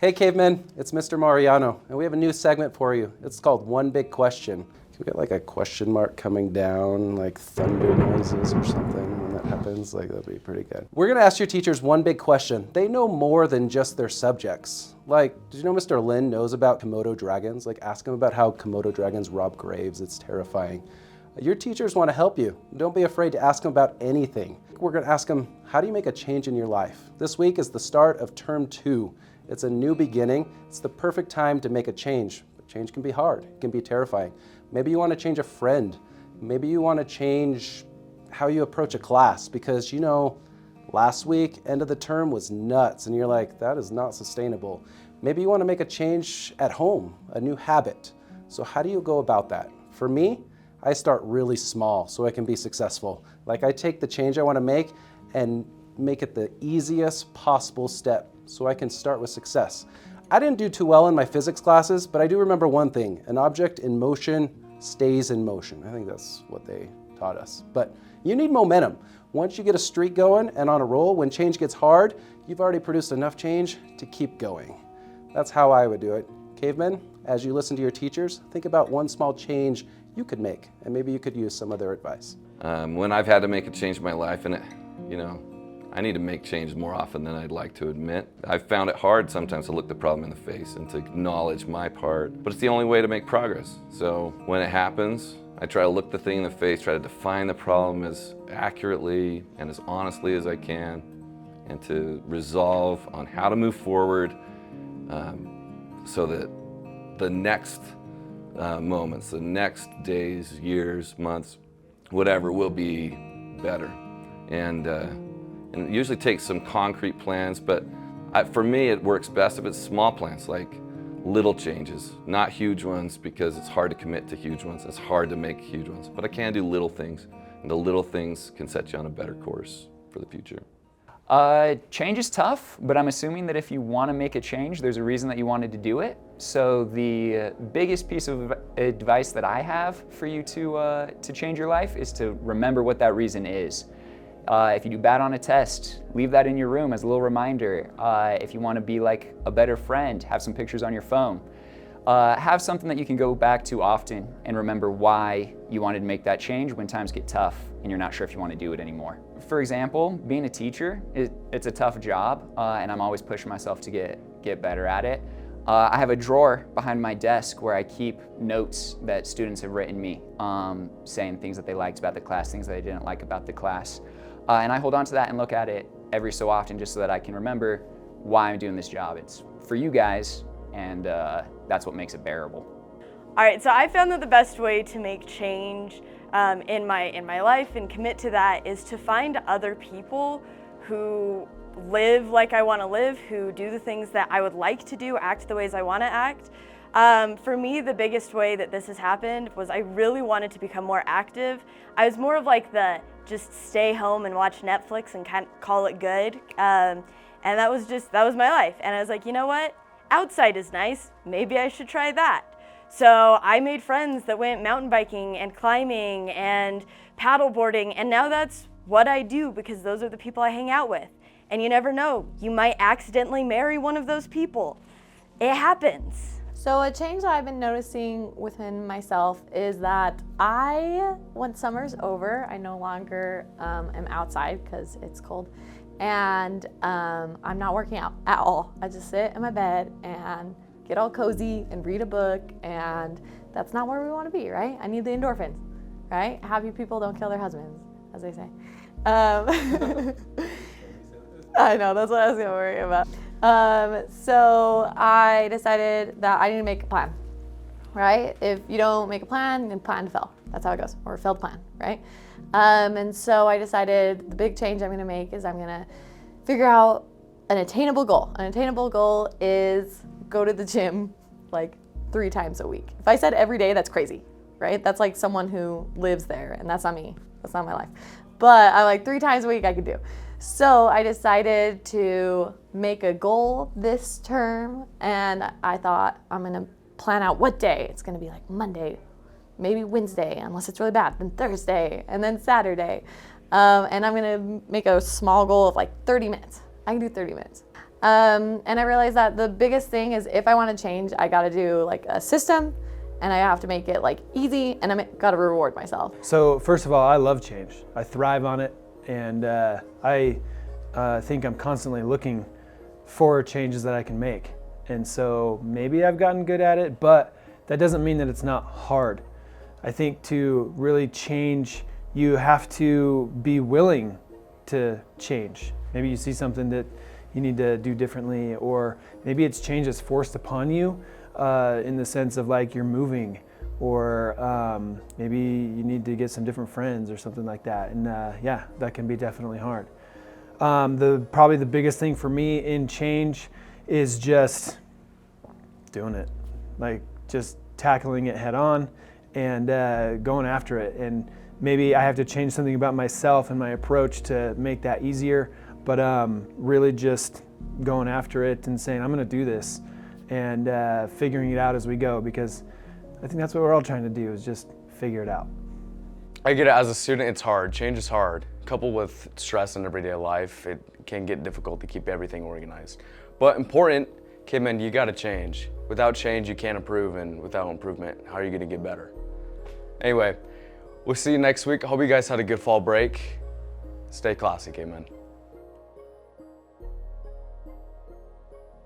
Hey cavemen, it's Mr. Mariano, and we have a new segment for you. It's called One Big Question. Can we get like a question mark coming down, like thunder noises or something when that happens? Like that'd be pretty good. We're gonna ask your teachers one big question. They know more than just their subjects. Like, did you know Mr. Lin knows about Komodo dragons? Like ask him about how Komodo dragons rob graves. It's terrifying. Your teachers want to help you. Don't be afraid to ask them about anything. We're gonna ask them, how do you make a change in your life? This week is the start of term 2. It's a new beginning. It's the perfect time to make a change. But change can be hard. It can be terrifying. Maybe you want to change a friend. Maybe you want to change how you approach a class because you know last week, end of the term was nuts and you're like, that is not sustainable. Maybe you want to make a change at home, a new habit. So how do you go about that? For me, I start really small so I can be successful. Like I take the change I want to make and make it the easiest possible step so I can start with success. I didn't do too well in my physics classes, but I do remember one thing, an object in motion stays in motion. I think that's what they taught us. But you need momentum. Once you get a streak going and on a roll, when change gets hard, you've already produced enough change to keep going. That's how I would do it. Cavemen, as you listen to your teachers, think about one small change you could make, and maybe you could use some of their advice. When I've had to make a change in my life, and I need to make change more often than I'd like to admit. I've found it hard sometimes to look the problem in the face and to acknowledge my part, but it's the only way to make progress. So when it happens, I try to look the thing in the face, try to define the problem as accurately and as honestly as I can, and to resolve on how to move forward so that the next moments, the next days, years, months, whatever, will be better. And it usually takes some concrete plans, but for me it works best if it's small plans, like little changes, not huge ones, because it's hard to commit to huge ones. It's hard to make huge ones, but I can do little things, and the little things can set you on a better course for the future. Change is tough, but I'm assuming that if you want to make a change, there's a reason that you wanted to do it. So the biggest piece of advice that I have for you to change your life is to remember what that reason is. If you do bad on a test, leave that in your room as a little reminder. If you want to be like a better friend, have some pictures on your phone. Have something that you can go back to often and remember why you wanted to make that change when times get tough and you're not sure if you want to do it anymore. For example, being a teacher, it's a tough job, and I'm always pushing myself to get better at it. I have a drawer behind my desk where I keep notes that students have written me, saying things that they liked about the class, things that they didn't like about the class. And I hold on to that and look at it every so often just so that I can remember why I'm doing this job. It's for you guys, and that's what makes it bearable. All right, so I found that the best way to make change in my life and commit to that is to find other people who live like I want to live, who do the things that I would like to do, act the ways I want to act. For me, the biggest way that this has happened was I really wanted to become more active. I was more of like the just stay home and watch Netflix and kind of call it good. And that was my life. And I was like, you know what? Outside is nice. Maybe I should try that. So I made friends that went mountain biking and climbing and paddle boarding. And now that's what I do because those are the people I hang out with. And you never know, you might accidentally marry one of those people. It happens. So a change that I've been noticing within myself is that when summer's over, I no longer am outside because it's cold, and I'm not working out at all. I just sit in my bed and get all cozy and read a book, and that's not where we want to be, right? I need the endorphins, right? Happy people don't kill their husbands, as they say. I know, that's what I was gonna worry about. So I decided that I need to make a plan, right? If you don't make a plan, then plan to fail. That's how it goes, or a failed plan, right? And so I decided the big change I'm gonna make is I'm gonna figure out an attainable goal. An attainable goal is go to the gym like 3 times a week. If I said every day, that's crazy, right? That's like someone who lives there, and that's not me. That's not my life. But I like 3 times a week I could do. So I decided to make a goal this term, and I thought I'm gonna plan out what day. It's gonna be like Monday, maybe Wednesday, unless it's really bad, then Thursday, and then Saturday. And I'm gonna make a small goal of like 30 minutes. I can do 30 minutes. And I realized that the biggest thing is if I want to change, I got to do like a system, and I have to make it like easy, and I got to reward myself. So first of all, I love change. I thrive on it, and I think I'm constantly looking for changes that I can make. And so maybe I've gotten good at it, but that doesn't mean that it's not hard. I think to really change, you have to be willing to change. Maybe you see something that you need to do differently, or maybe it's change that's forced upon you in the sense of like you're moving, or maybe you need to get some different friends or something like that. And yeah, that can be definitely hard. Probably the biggest thing for me in change is just doing it, like just tackling it head on and going after it. And maybe I have to change something about myself and my approach to make that easier, but really just going after it and saying, I'm gonna do this, and figuring it out as we go, because I think that's what we're all trying to do, is just figure it out. I get it. As a student, it's hard. Change is hard. Coupled with stress in everyday life, it can get difficult to keep everything organized. But important, Kidman, you gotta change. Without change, you can't improve, and without improvement, how are you gonna get better? Anyway, we'll see you next week. I hope you guys had a good fall break. Stay classy, Kidman.